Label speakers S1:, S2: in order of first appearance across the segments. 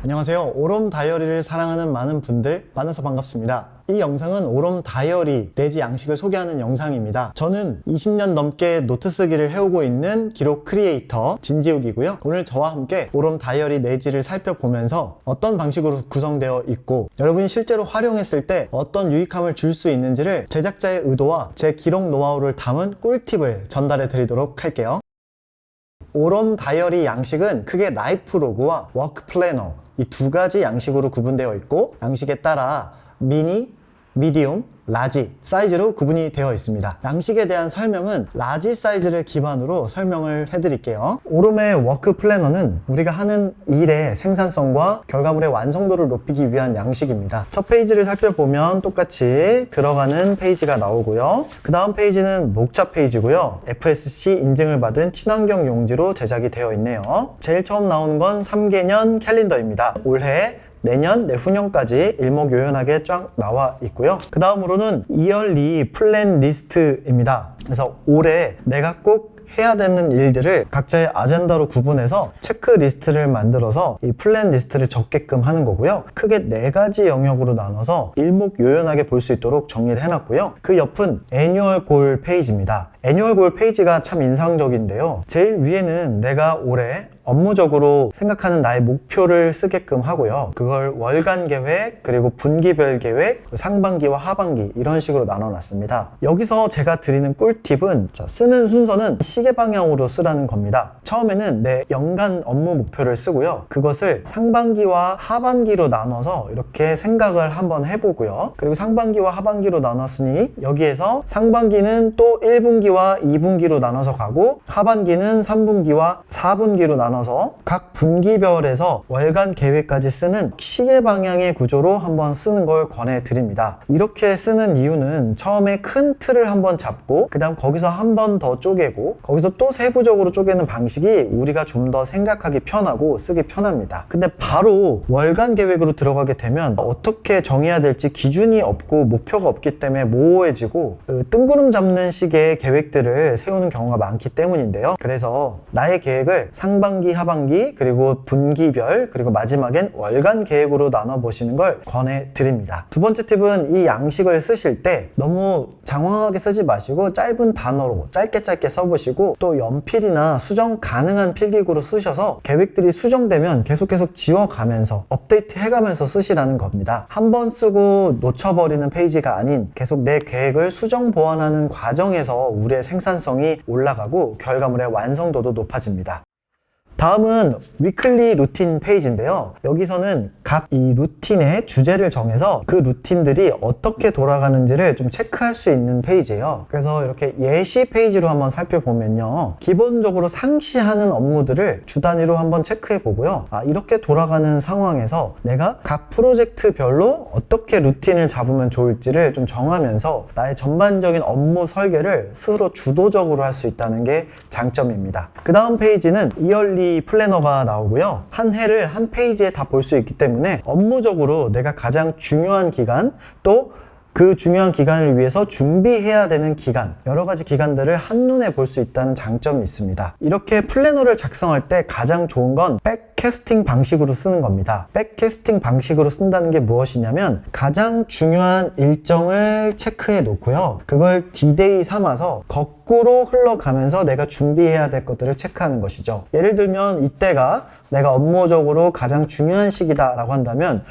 S1: 안녕하세요. 오롬 다이어리를 사랑하는 많은 분들 만나서 반갑습니다. 이 영상은 오롬 다이어리 내지 양식을 소개하는 영상입니다. 저는 20년 넘게 노트 쓰기를 해오고 있는 기록 크리에이터 진지욱이고요. 오늘 저와 함께 오롬 다이어리 내지를 살펴보면서 어떤 방식으로 구성되어 있고 여러분이 실제로 활용했을 때 어떤 유익함을 줄 수 있는지를 제작자의 의도와 제 기록 노하우를 담은 꿀팁을 전달해 드리도록 할게요. 오롬 다이어리 양식은 크게 라이프 로그와 워크 플래너 이 두 가지 양식으로 구분되어 있고 양식에 따라 미니, 미디움, 라지 사이즈로 구분이 되어 있습니다. 양식에 대한 설명은 라지 사이즈를 기반으로 설명을 해드릴게요. 오롬의 워크 플래너는 우리가 하는 일의 생산성과 결과물의 완성도를 높이기 위한 양식입니다. 첫 페이지를 살펴보면 똑같이 들어가는 페이지가 나오고요. 그 다음 페이지는 목차 페이지고요. FSC 인증을 받은 친환경 용지로 제작이 되어 있네요. 제일 처음 나오는 건 3개년 캘린더입니다. 올해 내년, 내후년까지 일목요연하게 쫙 나와 있고요. 그 다음으로는 이얼리 플랜 리스트입니다. 그래서 올해 내가 꼭 해야 되는 일들을 각자의 아젠다로 구분해서 체크리스트를 만들어서 이 플랜 리스트를 적게끔 하는 거고요. 크게 4가지 영역으로 나눠서 일목요연하게 볼 수 있도록 정리를 해놨고요. 그 옆은 애뉴얼 골 페이지입니다. 애뉴얼 골 페이지가 참 인상적인데요. 제일 위에는 내가 올해 업무적으로 생각하는 나의 목표를 쓰게끔 하고요. 그걸 월간 계획, 그리고 분기별 계획, 상반기와 하반기 이런 식으로 나눠놨습니다. 여기서 제가 드리는 꿀팁은 쓰는 순서는 시계 방향으로 쓰라는 겁니다. 처음에는 내 연간 업무 목표를 쓰고요. 그것을 상반기와 하반기로 나눠서 이렇게 생각을 한번 해보고요. 그리고 상반기와 하반기로 나눴으니 여기에서 상반기는 또 1분기와 2분기로 나눠서 가고 하반기는 3분기와 4분기로 나눠서 각 분기별에서 월간 계획까지 쓰는 시계 방향의 구조로 한번 쓰는 걸 권해드립니다. 이렇게 쓰는 이유는 처음에 큰 틀을 한번 잡고 그 다음 거기서 한 번 더 쪼개고 거기서 또 세부적으로 쪼개는 방식이 우리가 좀 더 생각하기 편하고 쓰기 편합니다. 근데 바로 월간 계획으로 들어가게 되면 어떻게 정해야 될지 기준이 없고 목표가 없기 때문에 모호해지고 뜬구름 잡는 식의 계획들을 세우는 경우가 많기 때문인데요. 그래서 나의 계획을 상반기, 하반기, 그리고 분기별, 그리고 마지막엔 월간 계획으로 나눠보시는 걸 권해드립니다. 두 번째 팁은 이 양식을 쓰실 때 너무 장황하게 쓰지 마시고 짧은 단어로 짧게 써보시고 또 연필이나 수정 가능한 필기구로 쓰셔서 계획들이 수정되면 계속 지워가면서 업데이트 해가면서 쓰시라는 겁니다. 한 번 쓰고 놓쳐버리는 페이지가 아닌 계속 내 계획을 수정 보완하는 과정에서 우리의 생산성이 올라가고 결과물의 완성도도 높아집니다. 다음은 위클리 루틴 페이지인데요. 여기서는 각 이 루틴의 주제를 정해서 그 루틴들이 어떻게 돌아가는지를 좀 체크할 수 있는 페이지예요. 그래서 이렇게 예시 페이지로 한번 살펴보면요. 기본적으로 상시하는 업무들을 주 단위로 한번 체크해 보고요. 이렇게 돌아가는 상황에서 내가 각 프로젝트별로 어떻게 루틴을 잡으면 좋을지를 좀 정하면서 나의 전반적인 업무 설계를 스스로 주도적으로 할 수 있다는 게 장점입니다. 그 다음 페이지는 이얼리 플래너가 나오고요. 한 해를 한 페이지에 다 볼 수 있기 때문에 업무적으로 내가 가장 중요한 기간 또 그 중요한 기간을 위해서 준비해야 되는 기간 여러 가지 기간들을 한눈에 볼 수 있다는 장점이 있습니다. 이렇게 플래너를 작성할 때 가장 좋은 건 백캐스팅 방식으로 쓰는 겁니다. 백캐스팅 방식으로 쓴다는 게 무엇이냐면 가장 중요한 일정을 체크해 놓고요. 그걸 D-Day 삼아서 거꾸로 흘러가면서 내가 준비해야 될 것들을 체크하는 것이죠. 예를 들면 이때가 내가 업무적으로 가장 중요한 시기다 라고 한다면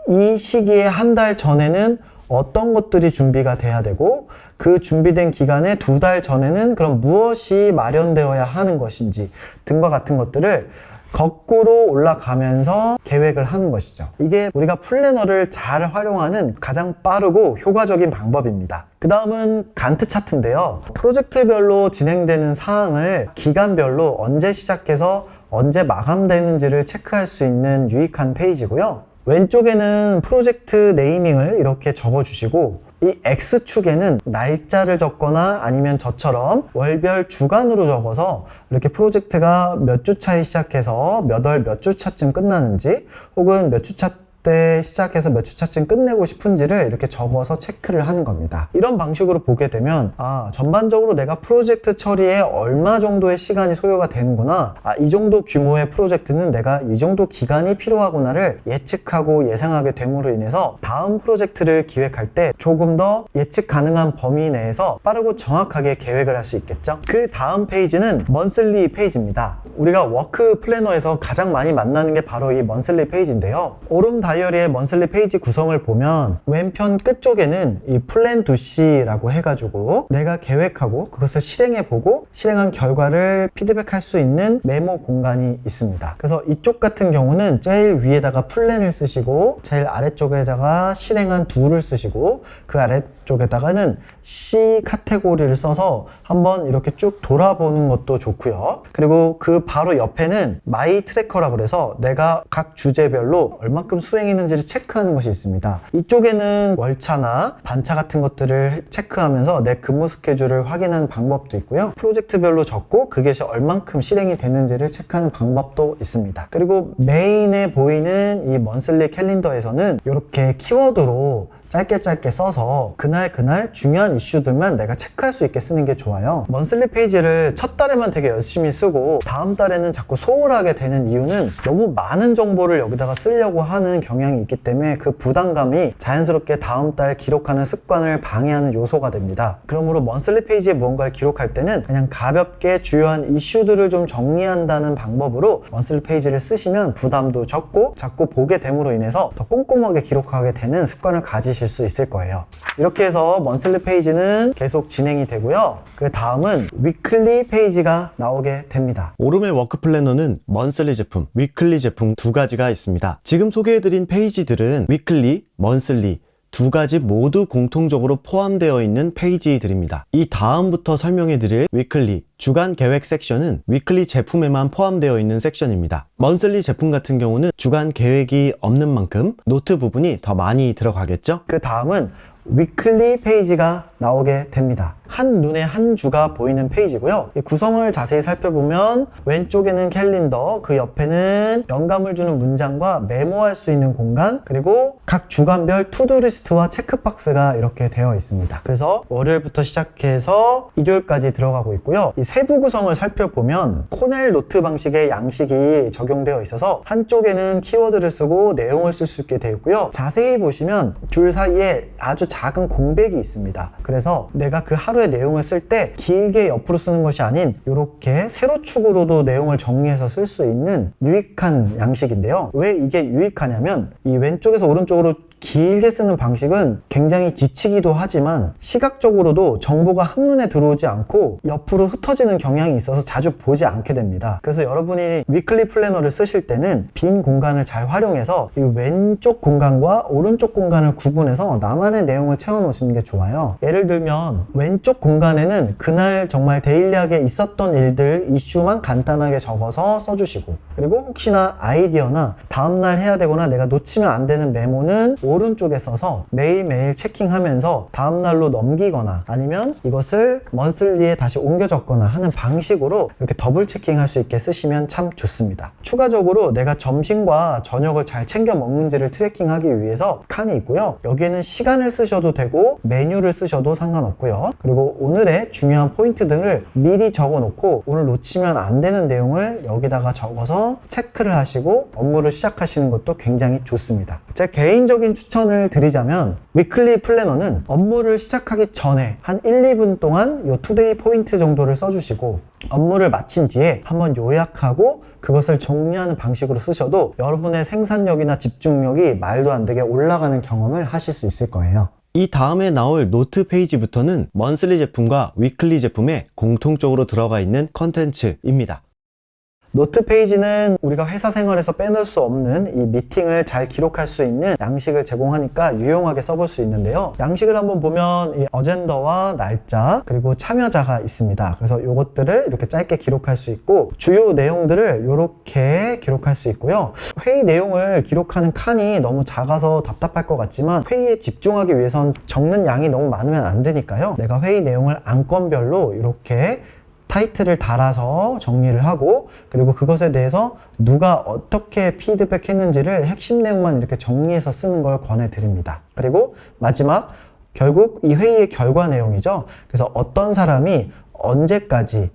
S1: 이 시기에 한 달 전에는 어떤 것들이 준비가 돼야 되고 그 준비된 기간에 2달 전에는 그럼 무엇이 마련되어야 하는 것인지 등과 같은 것들을 거꾸로 올라가면서 계획을 하는 것이죠. 이게 우리가 플래너를 잘 활용하는 가장 빠르고 효과적인 방법입니다. 그 다음은 간트 차트인데요. 프로젝트별로 진행되는 사항을 기간별로 언제 시작해서 언제 마감되는지를 체크할 수 있는 유익한 페이지고요. 왼쪽에는 프로젝트 네이밍을 이렇게 적어주시고 이 X축에는 날짜를 적거나 아니면 저처럼 월별 주간으로 적어서 이렇게 프로젝트가 몇 주 차에 시작해서 몇 월 몇 주 차쯤 끝나는지 혹은 몇 주 차 때 시작해서 몇 주차쯤 끝내고 싶은지를 이렇게 적어서 체크를 하는 겁니다. 이런 방식으로 보게 되면 전반적으로 내가 프로젝트 처리에 얼마 정도의 시간이 소요가 되는구나, 이 정도 규모의 프로젝트는 내가 이 정도 기간이 필요하구나를 예측하고 예상하게 됨으로 인해서 다음 프로젝트를 기획할 때 조금 더 예측 가능한 범위 내에서 빠르고 정확하게 계획을 할 수 있겠죠. 그 다음 페이지는 먼슬리 페이지입니다. 우리가 워크 플래너에서 가장 많이 만나는 게 바로 이 먼슬리 페이지인데요. 오름 다이어리의 먼슬리 페이지 구성을 보면 왼편 끝쪽에는 이 플랜 투 C라고 해가지고 내가 계획하고 그것을 실행해보고 실행한 결과를 피드백할 수 있는 메모 공간이 있습니다. 그래서 이쪽 같은 경우는 제일 위에다가 플랜을 쓰시고 제일 아래쪽에다가 실행한 do를 쓰시고 그 아래쪽에다가는 C 카테고리를 써서 한번 이렇게 쭉 돌아보는 것도 좋고요. 그리고 그 바로 옆에는 마이 트래커라고 그래서 내가 각 주제별로 얼만큼 수행했는지를 체크하는 것이 있습니다. 이쪽에는 월차나 반차 같은 것들을 체크하면서 내 근무 스케줄을 확인하는 방법도 있고요. 프로젝트별로 적고 그게 얼만큼 실행이 됐는지를 체크하는 방법도 있습니다. 그리고 메인에 보이는 이 먼슬리 캘린더에서는 이렇게 키워드로 짧게 써서 그날 중요한 이슈들만 내가 체크할 수 있게 쓰는 게 좋아요. 먼슬리 페이지를 첫 달에만 되게 열심히 쓰고 다음 달에는 자꾸 소홀하게 되는 이유는 너무 많은 정보를 여기다가 쓰려고 하는 경향이 있기 때문에 그 부담감이 자연스럽게 다음 달 기록하는 습관을 방해하는 요소가 됩니다. 그러므로 먼슬리 페이지에 무언가를 기록할 때는 그냥 가볍게 주요한 이슈들을 좀 정리한다는 방법으로 먼슬리 페이지를 쓰시면 부담도 적고 자꾸 보게 됨으로 인해서 더 꼼꼼하게 기록하게 되는 습관을 가지실 수 있을 거예요. 이렇게 해서 먼슬리 페이지는 계속 진행이 되고요. 그 다음은 위클리 페이지가 나오게 됩니다.
S2: 오름의 워크 플래너는 먼슬리 제품, 위클리 제품 두 가지가 있습니다. 지금 소개해드린 페이지들은 위클리, 먼슬리 두 가지 모두 공통적으로 포함되어 있는 페이지들입니다. 이 다음부터 설명해드릴 위클리, 주간 계획 섹션은 위클리 제품에만 포함되어 있는 섹션입니다. 먼슬리 제품 같은 경우는 주간 계획이 없는 만큼 노트 부분이 더 많이 들어가겠죠?
S1: 그 다음은 위클리 페이지가 나오게 됩니다. 한눈에 한 주가 보이는 페이지고요. 이 구성을 자세히 살펴보면 왼쪽에는 캘린더, 그 옆에는 영감을 주는 문장과 메모할 수 있는 공간, 그리고 각 주간별 투두 리스트와 체크박스가 이렇게 되어 있습니다. 그래서 월요일부터 시작해서 일요일까지 들어가고 있고요. 이 세부 구성을 살펴보면 코넬 노트 방식의 양식이 적용되어 있어서 한쪽에는 키워드를 쓰고 내용을 쓸 수 있게 되어 있고요. 자세히 보시면 줄 사이에 아주 작은 공백이 있습니다. 그래서 내가 그 하루의 내용을 쓸 때 길게 옆으로 쓰는 것이 아닌 이렇게 세로축으로도 내용을 정리해서 쓸 수 있는 유익한 양식인데요. 왜 이게 유익하냐면 이 왼쪽에서 오른쪽으로 길게 쓰는 방식은 굉장히 지치기도 하지만 시각적으로도 정보가 한눈에 들어오지 않고 옆으로 흩어지는 경향이 있어서 자주 보지 않게 됩니다. 그래서 여러분이 위클리 플래너를 쓰실 때는 빈 공간을 잘 활용해서 이 왼쪽 공간과 오른쪽 공간을 구분해서 나만의 내용을 채워 놓으시는 게 좋아요. 예를 들면 왼쪽 공간에는 그날 정말 데일리하게 있었던 일들, 이슈만 간단하게 적어서 써주시고, 그리고 혹시나 아이디어나 다음날 해야 되거나 내가 놓치면 안 되는 메모는 오른쪽에 써서 매일매일 체킹하면서 다음날로 넘기거나 아니면 이것을 먼슬리에 다시 옮겨 적거나 하는 방식으로 이렇게 더블 체킹할 수 있게 쓰시면 참 좋습니다. 추가적으로 내가 점심과 저녁을 잘 챙겨 먹는지를 트래킹하기 위해서 칸이 있고요. 여기에는 시간을 쓰셔도 되고 메뉴를 쓰셔도 상관없고요. 그리고 오늘의 중요한 포인트 등을 미리 적어 놓고 오늘 놓치면 안 되는 내용을 여기다가 적어서 체크를 하시고 업무를 시작하시는 것도 굉장히 좋습니다. 제 개인적인 추천을 드리자면 위클리 플래너는 업무를 시작하기 전에 한 1, 2분 동안 요 투데이 포인트 정도를 써주시고 업무를 마친 뒤에 한번 요약하고 그것을 정리하는 방식으로 쓰셔도 여러분의 생산력이나 집중력이 말도 안 되게 올라가는 경험을 하실 수 있을 거예요.
S2: 이 다음에 나올 노트 페이지부터는 먼슬리 제품과 위클리 제품에 공통적으로 들어가 있는 컨텐츠입니다.
S1: 노트 페이지는 우리가 회사 생활에서 빼놓을 수 없는 이 미팅을 잘 기록할 수 있는 양식을 제공하니까 유용하게 써볼 수 있는데요. 양식을 한번 보면 이 어젠더와 날짜 그리고 참여자가 있습니다. 그래서 이것들을 이렇게 짧게 기록할 수 있고 주요 내용들을 이렇게 기록할 수 있고요. 회의 내용을 기록하는 칸이 너무 작아서 답답할 것 같지만 회의에 집중하기 위해선 적는 양이 너무 많으면 안 되니까요. 내가 회의 내용을 안건별로 이렇게 타이틀을 달아서 정리를 하고, 그리고 그것에 대해서 누가 어떻게 피드백 했는지를 핵심 내용만 이렇게 정리해서 쓰는 걸 권해드립니다. 그리고 마지막, 결국 이 회의의 결과 내용이죠. 그래서 어떤 사람이 언제까지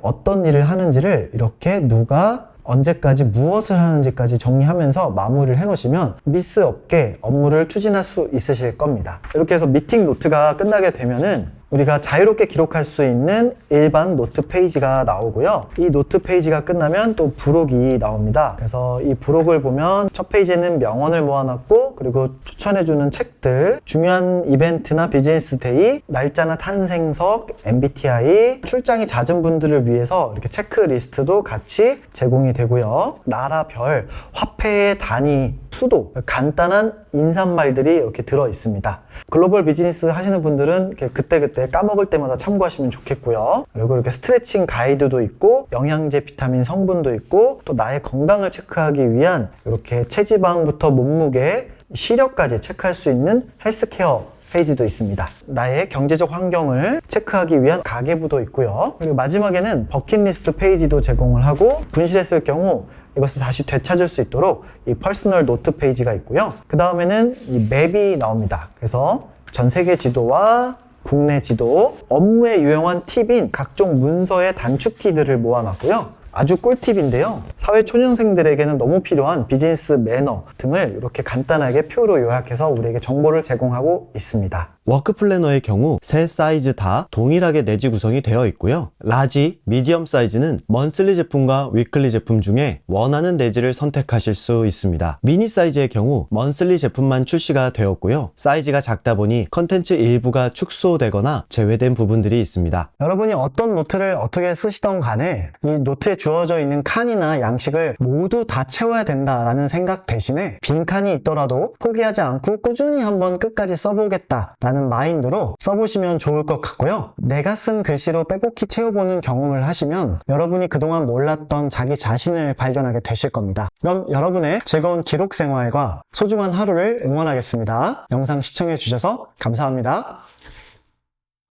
S1: 어떤 일을 하는지를 이렇게 누가 언제까지 무엇을 하는지까지 정리하면서 마무리를 해놓으시면 미스 없게 업무를 추진할 수 있으실 겁니다. 이렇게 해서 미팅 노트가 끝나게 되면은 우리가 자유롭게 기록할 수 있는 일반 노트 페이지가 나오고요. 이 노트 페이지가 끝나면 또 부록이 나옵니다. 그래서 이 부록을 보면 첫 페이지에는 명언을 모아놨고, 그리고 추천해주는 책들, 중요한 이벤트나 비즈니스 데이, 날짜나 탄생석, MBTI, 출장이 잦은 분들을 위해서 이렇게 체크리스트도 같이 제공이 되고요. 나라별, 화폐의 단위, 수도, 간단한 인사말들이 이렇게 들어 있습니다. 글로벌 비즈니스 하시는 분들은 이렇게 그때그때 까먹을 때마다 참고하시면 좋겠고요. 그리고 이렇게 스트레칭 가이드도 있고, 영양제, 비타민 성분도 있고, 또 나의 건강을 체크하기 위한 이렇게 체지방부터 몸무게, 시력까지 체크할 수 있는 헬스케어 페이지도 있습니다. 나의 경제적 환경을 체크하기 위한 가계부도 있고요. 그리고 마지막에는 버킷리스트 페이지도 제공을 하고, 분실했을 경우 이것을 다시 되찾을 수 있도록 이 퍼스널 노트 페이지가 있고요. 그 다음에는 이 맵이 나옵니다. 그래서 전 세계 지도와 국내 지도, 업무에 유용한 팁인 각종 문서의 단축키들을 모아놨고요. 아주 꿀팁인데요. 사회 초년생들에게는 너무 필요한 비즈니스 매너 등을 이렇게 간단하게 표로 요약해서 우리에게 정보를 제공하고 있습니다.
S2: 워크 플래너의 경우 세 사이즈 다 동일하게 내지 구성이 되어 있고요. 라지, 미디엄 사이즈는 먼슬리 제품과 위클리 제품 중에 원하는 내지를 선택하실 수 있습니다. 미니 사이즈의 경우 먼슬리 제품만 출시가 되었고요. 사이즈가 작다 보니 컨텐츠 일부가 축소되거나 제외된 부분들이 있습니다.
S1: 여러분이 어떤 노트를 어떻게 쓰시던 간에 이 노트에 주어져 있는 칸이나 양식을 모두 다 채워야 된다라는 생각 대신에 빈 칸이 있더라도 포기하지 않고 꾸준히 한번 끝까지 써보겠다 라는 마인드로 써보시면 좋을 것 같고요. 내가 쓴 글씨로 빼곡히 채워보는 경험을 하시면 여러분이 그동안 몰랐던 자기 자신을 발견하게 되실 겁니다. 그럼 여러분의 즐거운 기록 생활과 소중한 하루를 응원하겠습니다. 영상 시청해 주셔서 감사합니다.